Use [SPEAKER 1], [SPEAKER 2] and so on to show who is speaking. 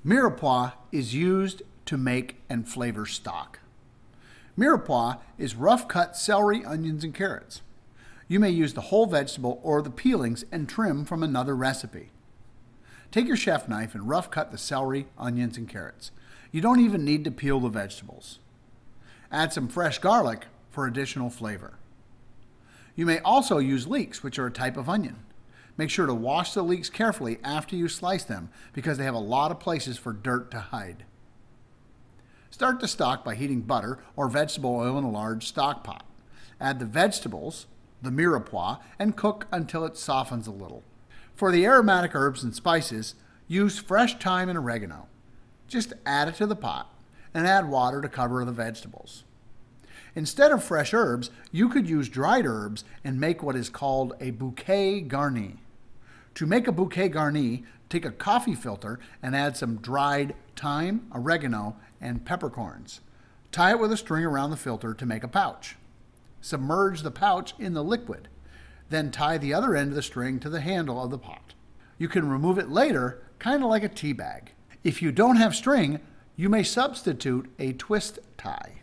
[SPEAKER 1] Mirepoix is used to make and flavor stock. Mirepoix is rough cut celery, onions, and carrots. You may use the whole vegetable or the peelings and trim from another recipe. Take your chef knife and rough cut the celery, onions, and carrots. You don't even need to peel the vegetables. Add some fresh garlic for additional flavor. You may also use leeks, which are a type of onion. Make sure to wash the leeks carefully after you slice them because they have a lot of places for dirt to hide. Start the stock by heating butter or vegetable oil in a large stock pot. Add the vegetables, the mirepoix, and cook until it softens a little. For the aromatic herbs and spices, use fresh thyme and oregano. Just add it to the pot and add water to cover the vegetables. Instead of fresh herbs, you could use dried herbs and make what is called a bouquet garni. To make a bouquet garni, take a coffee filter and add some dried thyme, oregano, and peppercorns. Tie it with a string around the filter to make a pouch. Submerge the pouch in the liquid. Then tie the other end of the string to the handle of the pot. You can remove it later, kind of like a tea bag. If you don't have string, you may substitute a twist tie.